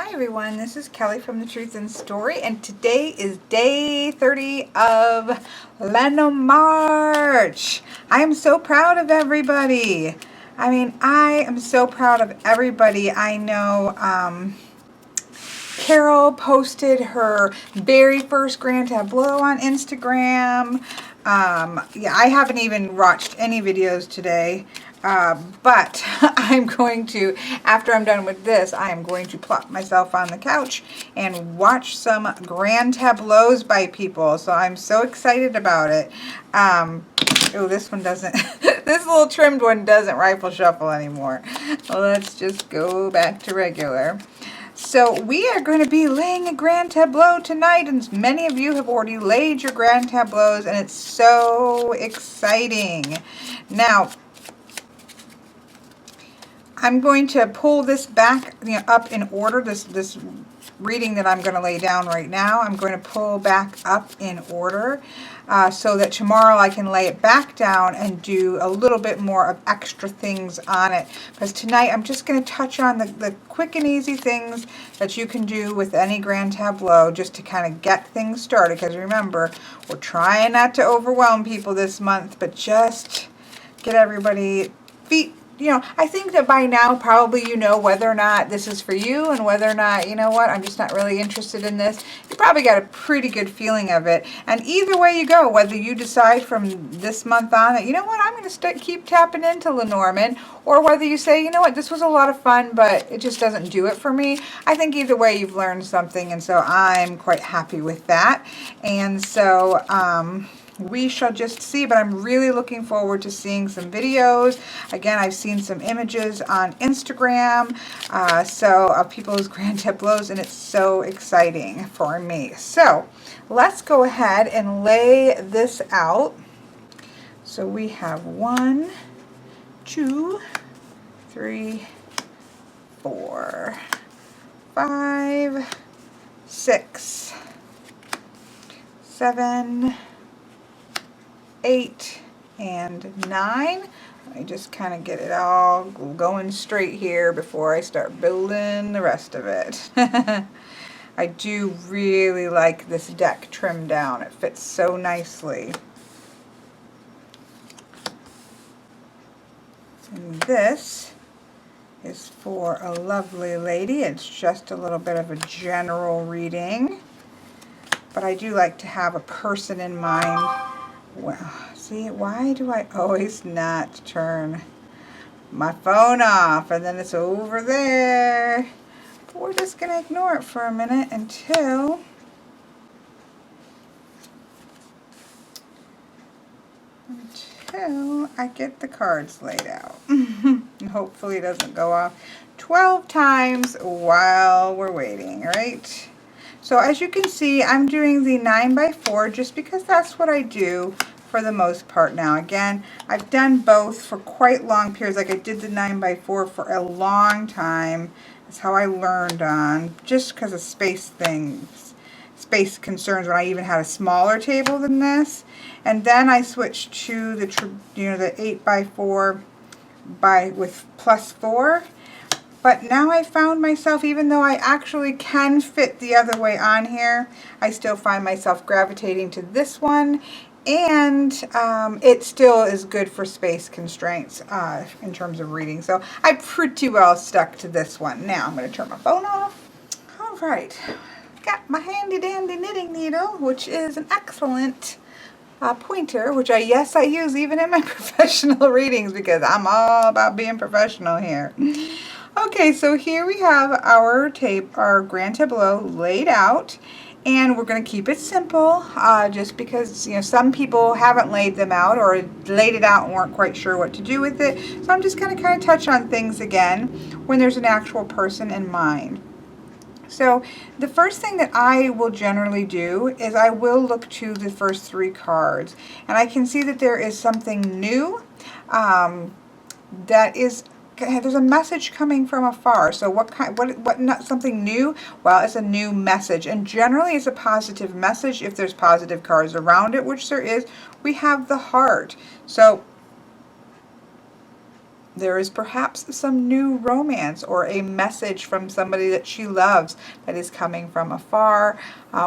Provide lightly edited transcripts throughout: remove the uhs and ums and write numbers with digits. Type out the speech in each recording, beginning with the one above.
Hi everyone, this is Kelly from The Truth in Story, and today is day 30 of Lenormarch. I am so proud of everybody. I am so proud of everybody. I know Carol posted her very first grand tableau on Instagram. Yeah, I haven't even watched any videos today. But I'm going to, after I'm done with this, I am going to plop myself on the couch and watch some grand tableaus by people. So I'm so excited about it. Oh, this one doesn't, this little trimmed one doesn't rifle shuffle anymore. Let's just go back to regular. So we are going to be laying a grand tableau tonight, and many of you have already laid your grand tableaus, and it's so exciting. Now, I'm going to pull this back, up in order. This reading that I'm going to lay down right now, I'm going to pull back up in order so that tomorrow I can lay it back down and do a little bit more of extra things on it. Because tonight I'm just going to touch on the quick and easy things that you can do with any grand tableau just to kind of get things started. Because remember, we're trying not to overwhelm people this month, but just get everybody feet. I think that by now probably you know whether or not this is for you and whether or not, you know what, I'm just not really interested in this. You probably got a pretty good feeling of it. And either way you go, whether you decide from this month on that, you know what, I'm going to keep tapping into Lenormand, or whether you say, you know what, this was a lot of fun, but it just doesn't do it for me. I think either way you've learned something, and so I'm quite happy with that. And so, we shall just see, but I'm really looking forward to seeing some videos. Again, I've seen some images on Instagram, of people's grand tableaus, and it's so exciting for me. So let's go ahead and lay this out. So we have 1, 2, 3, 4, 5, 6, 7, 8, and 9. Let me just kind of get it all going straight here before I start building the rest of it. I do really like this deck trimmed down. It fits so nicely. And this is for a lovely lady. It's just a little bit of a general reading, but I do like to have a person in mind. Well, see, why do I always not turn my phone off? And then it's over there. But we're just going to ignore it for a minute until I get the cards laid out. And hopefully it doesn't go off 12 times while we're waiting, right? So as you can see, I'm doing the 9x4 just because that's what I do for the most part now. Again, I've done both for quite long periods. Like I did the 9x4 for a long time. That's how I learned on, just because of space concerns when I even had a smaller table than this. And then I switched to the 8x4 with +4. But now I found myself, even though I actually can fit the other way on here, I still find myself gravitating to this one. And it still is good for space constraints in terms of reading. So I pretty well stuck to this one. Now I'm going to turn my phone off. All right. Got my handy dandy knitting needle, which is an excellent pointer, which I use even in my professional readings because I'm all about being professional here. Okay, so here we have our grand tableau laid out, and we're going to keep it simple just because some people haven't laid them out or laid it out and weren't quite sure what to do with it. So I'm just going to kind of touch on things again when there's an actual person in mind. So the first thing that I will generally do is I will look to the first 3 cards, and I can see that there is something new there's a message coming from afar. So what not something new? Well, it's a new message, and generally it's a positive message if there's positive cards around it, which there is. We have the heart. So there is perhaps some new romance or a message from somebody that she loves that is coming from afar,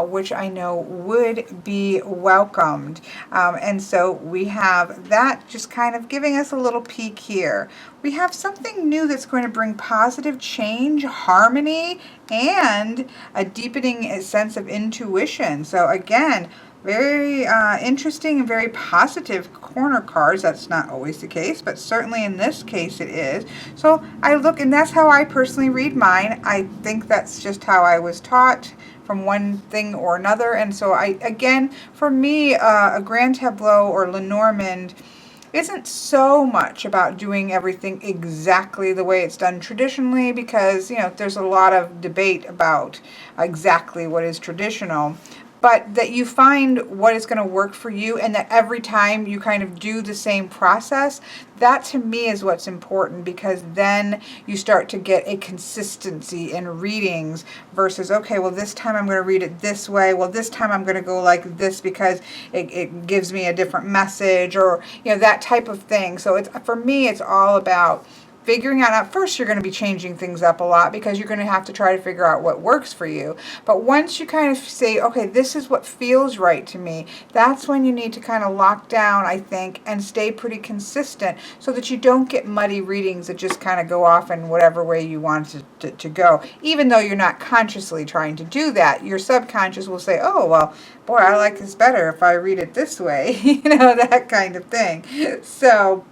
which I know would be welcomed. And so we have that just kind of giving us a little peek here. We have something new that's going to bring positive change, harmony, and a deepening sense of intuition. So again, very interesting and very positive corner cards. That's not always the case, but certainly in this case it is. So I look, and that's how I personally read mine. I think that's just how I was taught from one thing or another. And so again, for me, a grand tableau or Lenormand isn't so much about doing everything exactly the way it's done traditionally, because there's a lot of debate about exactly what is traditional, but that you find what is going to work for you, and that every time you kind of do the same process, that to me is what's important, because then you start to get a consistency in readings versus, okay, well this time I'm going to read it this way, well this time I'm going to go like this because it gives me a different message, or that type of thing. So for me it's all about figuring out, at first you're going to be changing things up a lot because you're going to have to try to figure out what works for you. But once you kind of say, okay, this is what feels right to me, that's when you need to kind of lock down, I think, and stay pretty consistent so that you don't get muddy readings that just kind of go off in whatever way you want it to go. Even though you're not consciously trying to do that, your subconscious will say, oh, well, boy, I like this better if I read it this way, that kind of thing. So,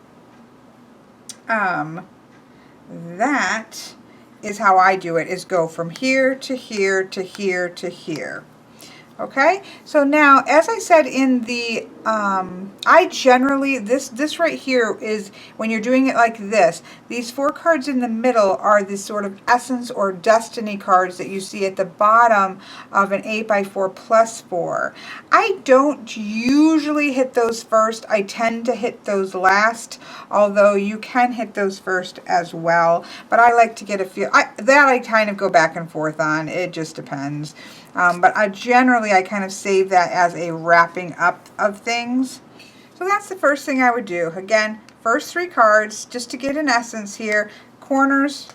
that is how I do it, is go from here to here to here to here. Okay, so now, as I said in the, I generally, this right here is, when you're doing it like this, these 4 cards in the middle are the sort of essence or destiny cards that you see at the bottom of an 8x4 plus 4. I don't usually hit those first. I tend to hit those last, although you can hit those first as well. But I like to get a feel, that I kind of go back and forth on. It just depends. But generally I kind of save that as a wrapping up of things. So that's the first thing I would do. Again, first 3 cards, just to get an essence here. Corners,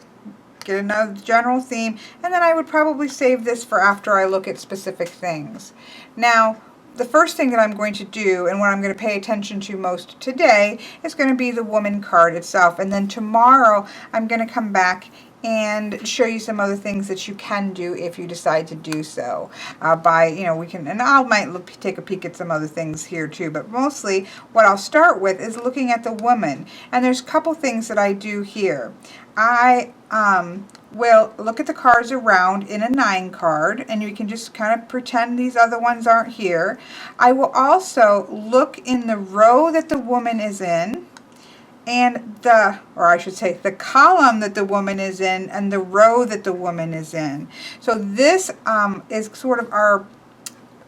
get another general theme, and then I would probably save this for after I look at specific things. Now, the first thing that I'm going to do, and what I'm going to pay attention to most today, is going to be the woman card itself. And then tomorrow I'm going to come back and show you some other things that you can do if you decide to do so. We can, and I might take a peek at some other things here too, but mostly what I'll start with is looking at the woman. And there's a couple things that I do here. I will look at the cards around in a 9 card, and you can just kind of pretend these other ones aren't here. I will also look in the row that the woman is in, and the column that the woman is in, and the row that the woman is in. So this is sort of our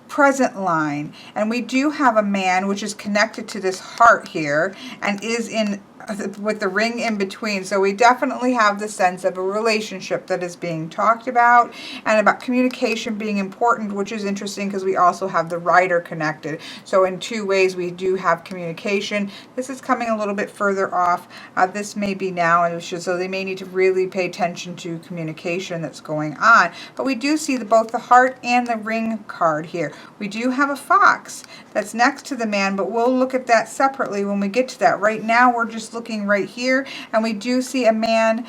present line, and we do have a man which is connected to this heart here and is in with the ring in between. So we definitely have the sense of a relationship that is being talked about, and about communication being important, which is interesting because we also have the rider connected. So in 2 ways we do have communication. This is coming a little bit further off. This may be now, and so they may need to really pay attention to communication that's going on. But we do see both the heart and the ring card here. We do have a fox that's next to the man, but we'll look at that separately when we get to that. Right now we're just looking right here, and we do see a man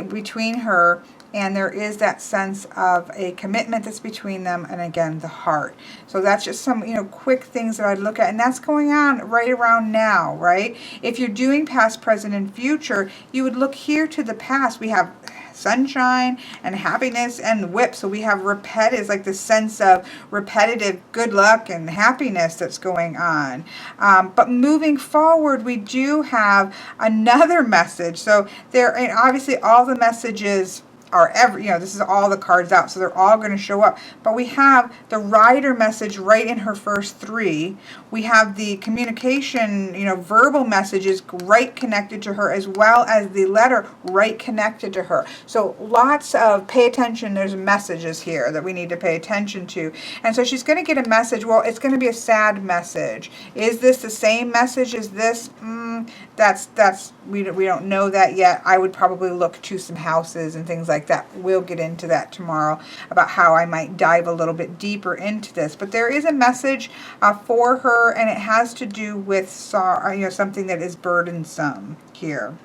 between her, and there is that sense of a commitment that's between them, and again the heart. So that's just some quick things that I'd look at, and that's going on right around now, right? If you're doing past, present, and future, you would look here to the past. We have sunshine and happiness and whip, so we have repetitive, like the sense of repetitive good luck and happiness that's going on. But moving forward, we do have another message. So there, and obviously all the messages are this is all the cards out, so they're all going to show up. But we have the rider message right in her first 3. We have the communication, verbal messages right connected to her, as well as the letter right connected to her. So lots of pay attention. There's messages here that we need to pay attention to. And so she's going to get a message. Well, it's going to be a sad message. Is this the same message as this? We don't know that yet. I would probably look to some houses and things like that. We'll get into that tomorrow about how I might dive a little bit deeper into this. But there is a message for her, and it has to do with something that is burdensome here.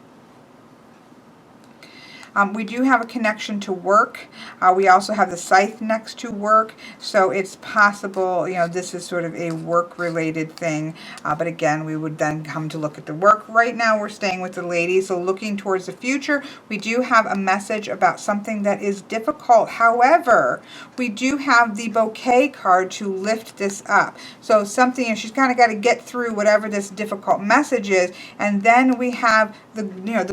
We do have a connection to work. We also have the scythe next to work, so it's possible, this is sort of a work-related thing. But again, we would then come to look at the work. Right now, we're staying with the ladies, so looking towards the future, we do have a message about something that is difficult. However, we do have the bouquet card to lift this up. So something, she's kind of got to get through whatever this difficult message is, and then we have the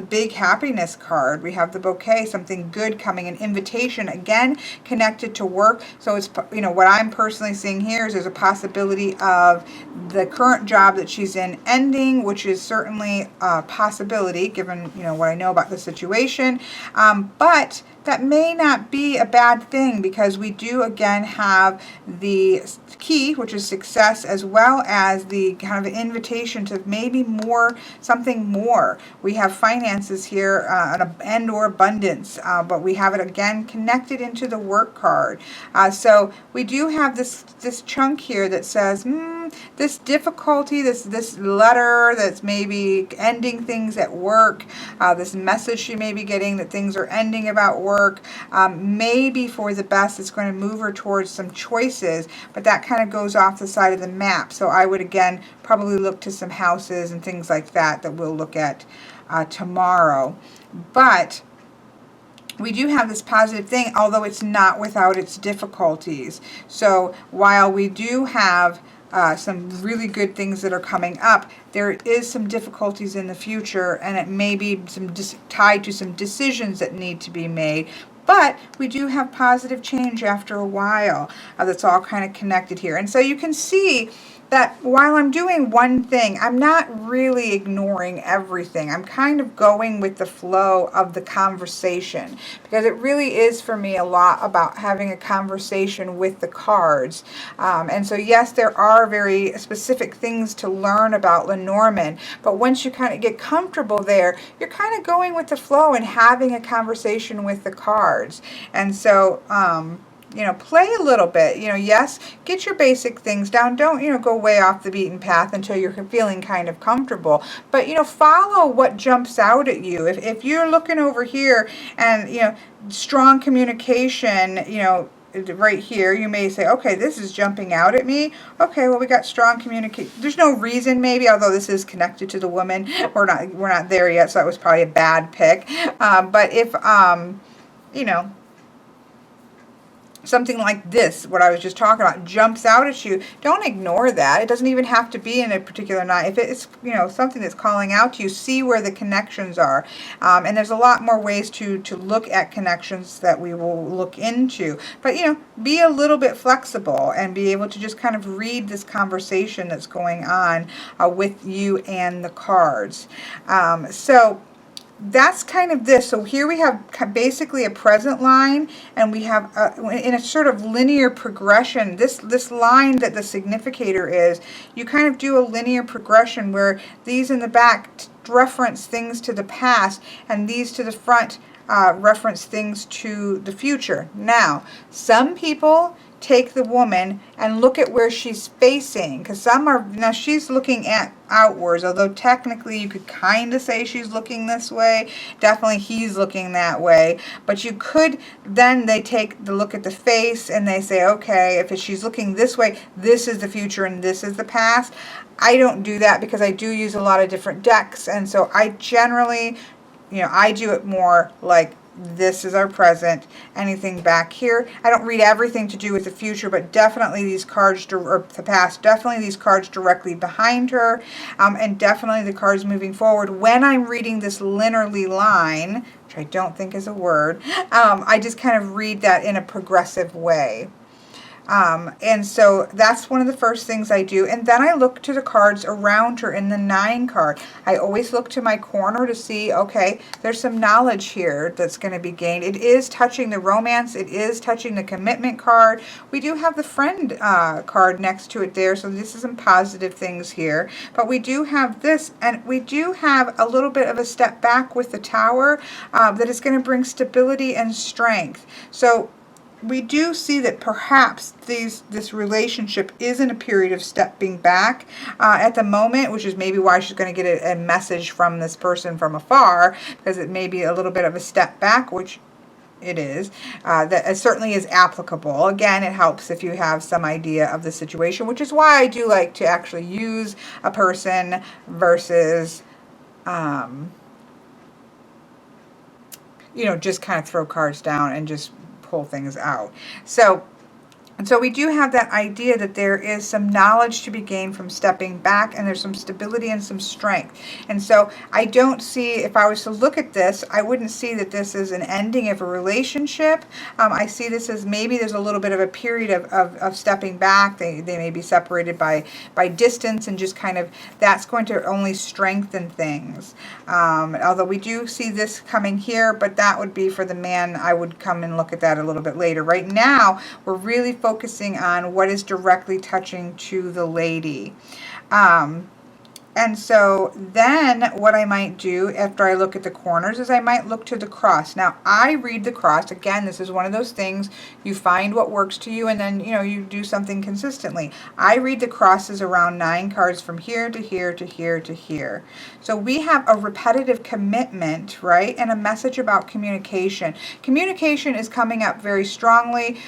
big happiness card. We have the bouquet, something good coming, an invitation, again connected to work. So it's what I'm personally seeing here is there's a possibility of the current job that she's in ending, which is certainly a possibility given what I know about the situation, but that may not be a bad thing, because we do again have the key, which is success, as well as the kind of invitation to maybe something more. We have finances here and or abundance, but we have it again connected into the work card. So we do have this chunk here that says this difficulty, this letter that's maybe ending things at work, this message she may be getting that things are ending about work, maybe for the best. It's going to move her towards some choices, but that kind of goes off the side of the map. So I would again probably look to some houses and things like that we'll look at tomorrow. But we do have this positive thing, although it's not without its difficulties. So while we do have some really good things that are coming up, there is some difficulties in the future, and it may be tied to some decisions that need to be made. But we do have positive change after a while. That's all kind of connected here. And so you can see that while I'm doing one thing, I'm not really ignoring everything. I'm kind of going with the flow of the conversation, because it really is for me a lot about having a conversation with the cards. And so yes, there are very specific things to learn about Lenormand, but once you kind of get comfortable there, you're kind of going with the flow and having a conversation with the cards. And so play a little bit, yes, get your basic things down. Don't, go way off the beaten path until you're feeling kind of comfortable. But, follow what jumps out at you. If you're looking over here and, strong communication, right here, you may say, okay, this is jumping out at me. Okay, well, we got strong communication. There's no reason, maybe, although this is connected to the woman. We're not there yet, so that was probably a bad pick. But if, something like this, what I was just talking about, jumps out at you, don't ignore that. It doesn't even have to be in a particular night. If it's, something that's calling out to you, see where the connections are. And there's a lot more ways to look at connections that we will look into. But, be a little bit flexible and be able to just kind of read this conversation that's going on with you and the cards. So that's kind of this. So here we have basically a present line, and we have in a sort of linear progression, this line that the significator is, you kind of do a linear progression where these in the back reference things to the past, and these to the front reference things to the future. Now, some people take the woman and look at where she's facing, because now she's looking at outwards, although technically you could kind of say she's looking this way. Definitely he's looking that way. But you could, then they take the look at the face and they say, okay, if she's looking this way, this is the future and this is the past. I don't do that because I do use a lot of different decks, and so I generally, I do it more like this is our present. Anything back here, I don't read everything to do with the future, but definitely these cards, or the past, definitely these cards directly behind her, and definitely the cards moving forward. When I'm reading this linearly line, which I don't think is a word. I just kind of read that in a progressive way. And so that's one of the first things I do. And then I look to the cards around her in the 9 card. I always look to my corner to see, okay, there's some knowledge here that's going to be gained. It is touching the romance. It is touching the commitment card. We do have the friend card next to it there. So this is some positive things here. But we do have this, and we do have a little bit of a step back with the Tower that is going to bring stability and strength. So we do see that perhaps this relationship is in a period of stepping back at the moment, which is maybe why she's going to get a message from this person from afar, because it may be a little bit of a step back, which it is. That it certainly is applicable. Again, it helps if you have some idea of the situation, which is why I do like to actually use a person versus you know, just kind of throw cards down and just pull things out. So we do have that idea that there is some knowledge to be gained from stepping back, and there's some stability and some strength. And so I don't see, if I was to look at this, I wouldn't see that this is an ending of a relationship. I see this as maybe there's a little bit of a period of stepping back. They may be separated by distance, and just kind of, that's going to only strengthen things. Although we do see this coming here, but that would be for the man. I would come and look at that a little bit later. Right now, we're really focusing on what is directly touching to the lady. And so then what I might do after I look at the corners is I might look to the cross. Now, I read the cross. Again, this is one of those things, you find what works to you, and then, you know, you do something consistently. I read the crosses around 9 cards from here to here to here to here. So we have a repetitive commitment, right, and a message about communication. Communication is coming up very strongly,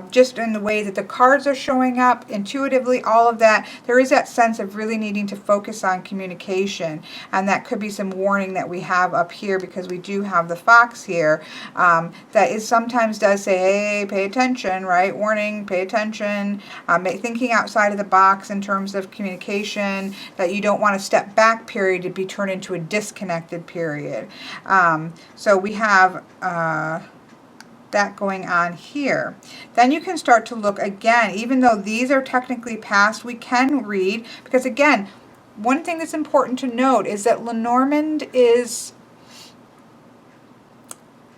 just in the way that the cards are showing up, intuitively, all of that. There is that sense of really needing to focus on communication, and that could be some warning that we have up here, because we do have the fox here that is sometimes does say, hey, pay attention, right? Warning, pay attention. Thinking outside of the box in terms of communication, that you don't want a step back period to be turned into a disconnected period. So we have that going on here. Then you can start to look again, even though these are technically past, we can read, because again, one thing that's important to note is that Lenormand is,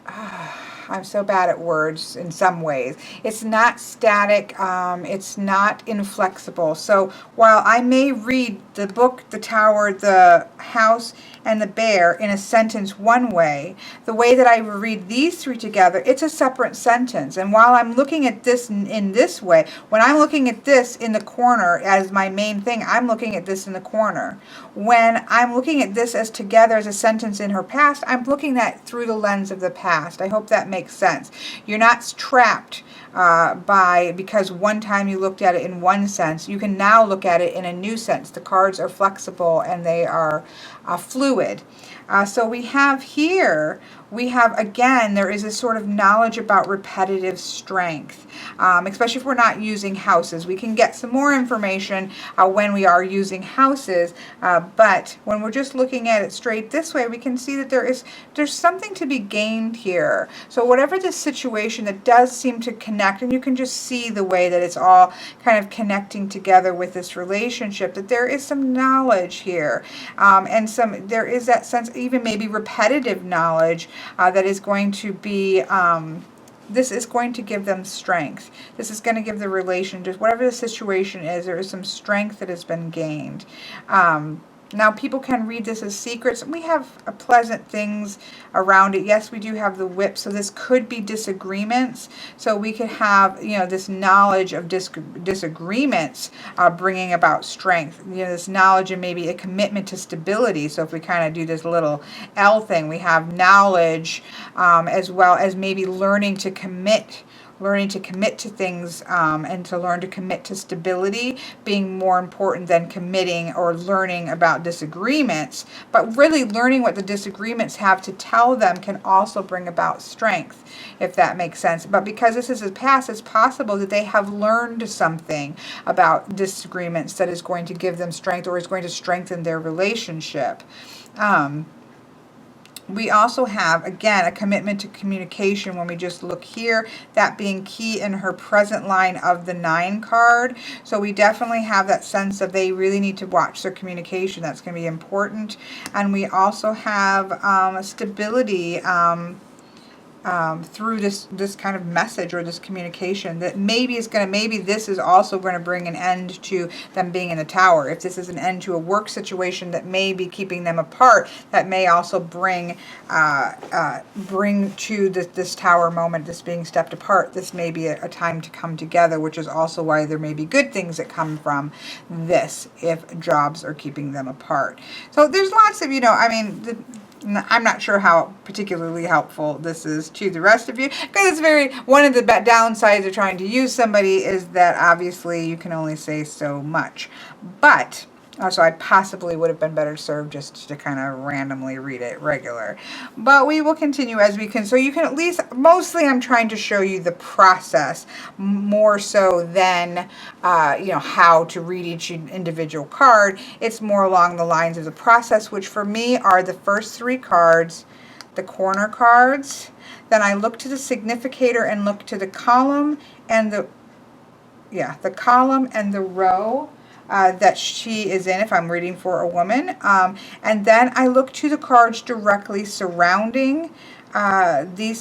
I'm so bad at words in some ways. It's not static, it's not inflexible. So while I may read the book, the tower, the house, and the bear in a sentence one way, the way that I read these 3 together, it's a separate sentence. And while I'm looking at this in this way, when I'm looking at this in the corner as my main thing, I'm looking at this in the corner. When I'm looking at this as together as a sentence in her past, I'm looking at through the lens of the past. I hope that makes sense. You're not trapped because one time you looked at it in one sense. You can now look at it in a new sense. The cards are flexible and they are fluid. So we have here, we have, again, there is a sort of knowledge about repetitive strength, especially if we're not using houses. We can get some more information when we are using houses, but when we're just looking at it straight this way, we can see that there's something to be gained here. So whatever the situation that does seem to connect, and you can just see the way that it's all kind of connecting together with this relationship, that there is some knowledge here, and there is that sense, even maybe repetitive knowledge, that is going to be, this is going to give them strength. This is going to give the relation, just whatever the situation is, there is some strength that has been gained. Now people can read this as secrets, and we have pleasant things around it. Yes, we do have the whip, so this could be disagreements. So we could have, you know, this knowledge of disagreements bringing about strength. You know, this knowledge and maybe a commitment to stability. So if we kind of do this little L thing, we have knowledge as well as maybe learning to commit to things, and to learn to commit to stability being more important than committing or learning about disagreements. But really learning what the disagreements have to tell them can also bring about strength, if that makes sense. But because this is a past, it's possible that they have learned something about disagreements that is going to give them strength, or is going to strengthen their relationship. We also have, again, a commitment to communication when we just look here, that being key in her present line of the 9 card. So we definitely have that sense of they really need to watch their communication. That's going to be important. And we also have stability through this kind of message or this communication that maybe this is also going to bring an end to them being in the tower. If this is an end to a work situation that may be keeping them apart, that may also bring to this tower moment, this being stepped apart. This may be a time to come together, which is also why there may be good things that come from this if jobs are keeping them apart. So there's lots of, I mean, I'm not sure how particularly helpful this is to the rest of you, because it's one of the downsides of trying to use somebody is that obviously you can only say so much. But so I possibly would have been better served just to kind of randomly read it regular. But we will continue as we can. So you can at least, mostly I'm trying to show you the process more so than, how to read each individual card. It's more along the lines of the process, which for me are the first 3 cards, the corner cards. Then I look to the significator and look to the column and the column and the row that she is in if I'm reading for a woman. And then I look to the cards directly surrounding the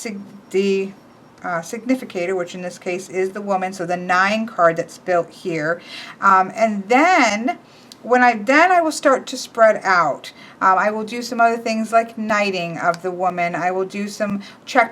significator, which in this case is the woman, so the 9 card that's built here. And then I will start to spread out. I will do some other things like knighting of the woman. I will do some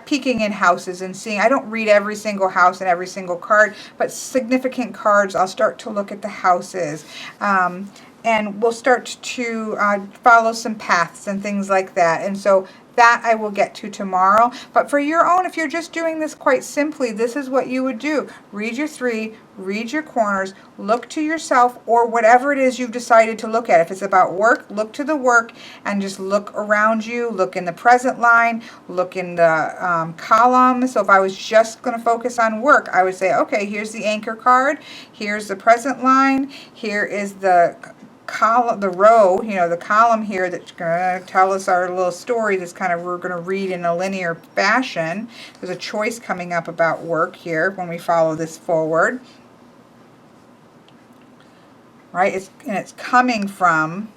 peeking in houses and seeing. I don't read every single house and every single card, but significant cards, I'll start to look at the houses. And we'll start to follow some paths and things like that. And so that I will get to tomorrow. But for your own, if you're just doing this quite simply, this is what you would do. Read your 3, read your corners, look to yourself or whatever it is you've decided to look at. If it's about work, look to the work and just look around you. Look in the present line, look in the column. So if I was just going to focus on work, I would say, okay, here's the anchor card, here's the present line, here is the column, the row, the column here that's going to tell us our little story that's we're going to read in a linear fashion. There's a choice coming up about work here when we follow this forward. Right? It's coming from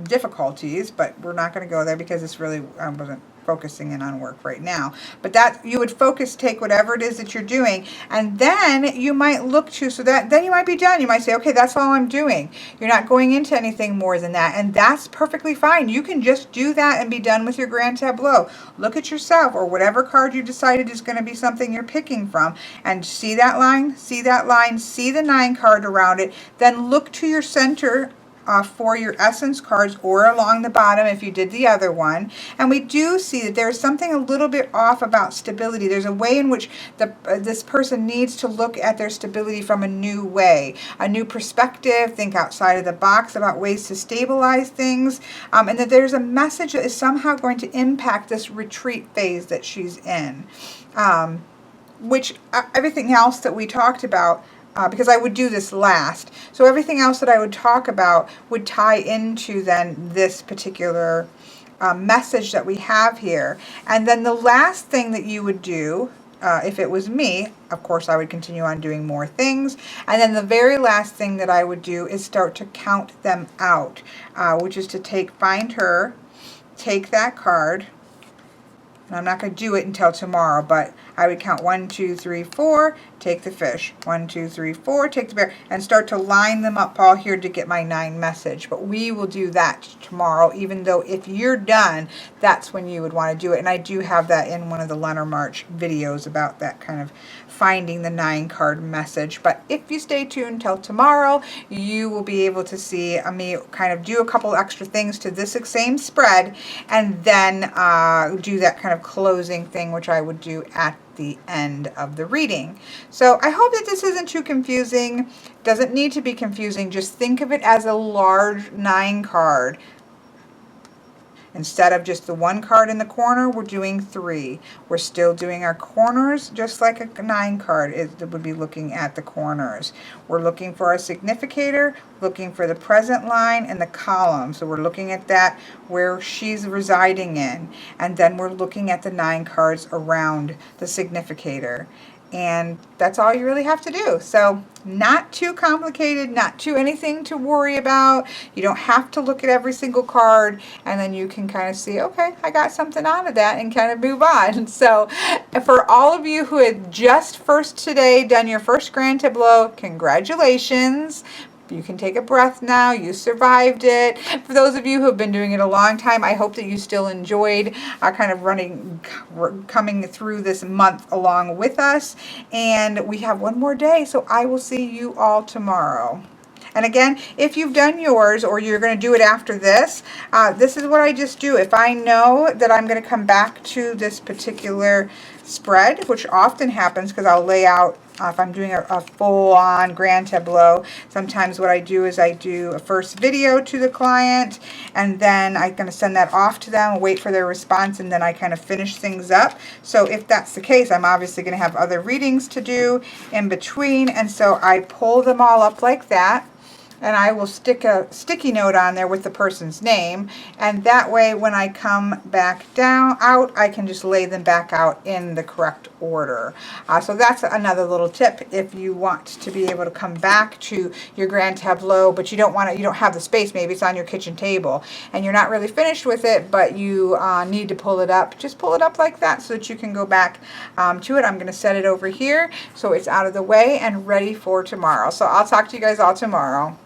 difficulties, but we're not going to go there because it's really wasn't focusing in on work right now. But that you would take whatever it is that you're doing, and then you might look to, then you might be done. You might say, okay, that's all I'm doing. You're not going into anything more than that, and that's perfectly fine. You can just do that and be done with your grand tableau. Look at yourself or whatever card you decided is going to be something you're picking from, and see that line, see the 9 card around it, then look to your center for your essence cards or along the bottom if you did the other one. And we do see that there's something a little bit off about stability. There's a way in which this person needs to look at their stability from a new way, a new perspective, think outside of the box about ways to stabilize things, and that there's a message that is somehow going to impact this retreat phase that she's in, which everything else that we talked about, because I would do this last. So everything else that I would talk about would tie into then this particular message that we have here. And then the last thing that you would do, if it was me, of course I would continue on doing more things. And then the very last thing that I would do is start to count them out, which is to find her, take that card. And I'm not going to do it until tomorrow, but I would count 1, 2, 3, 4, take the fish. 1, 2, 3, 4, take the bear, and start to line them up all here to get my 9 message. But we will do that tomorrow, even though if you're done, that's when you would want to do it. And I do have that in one of the Lenormarch videos about that kind of finding the 9 card message. But if you stay tuned till tomorrow, you will be able to see me kind of do a couple extra things to this same spread, and then do that kind of closing thing, which I would do at the end of the reading. So I hope that this isn't too confusing. Doesn't need to be confusing. Just think of it as a large 9 card. Instead of just the one card in the corner, we're doing 3. We're still doing our corners just like a 9 card would be looking at the corners. We're looking for our significator, looking for the present line and the column. So we're looking at that where she's residing in. And then we're looking at the 9 cards around the significator. And that's all you really have to do. So not too complicated, not too anything to worry about. You don't have to look at every single card, and then you can kind of see, okay, I got something out of that, and kind of move on. So for all of you who had just first today done your first grand tableau, congratulations. You can take a breath now. You survived it. For those of you who have been doing it a long time, I hope that you still enjoyed kind of coming through this month along with us. And we have one more day, so I will see you all tomorrow. And again, if you've done yours or you're going to do it after this, this is what I just do. If I know that I'm going to come back to this particular spread, which often happens because I'll lay out, if I'm doing a full-on grand tableau, sometimes what I do is I do a first video to the client, and then I'm going to send that off to them, wait for their response, and then I kind of finish things up. So if that's the case, I'm obviously going to have other readings to do in between, and so I pull them all up like that. And I will stick a sticky note on there with the person's name, and that way when I come back out, I can just lay them back out in the correct order. So that's another little tip if you want to be able to come back to your grand tableau, but you don't have the space. Maybe it's on your kitchen table and you're not really finished with it, but you need to pull it up. Just pull it up like that so that you can go back to it. I'm going to set it over here so it's out of the way and ready for tomorrow. So I'll talk to you guys all tomorrow.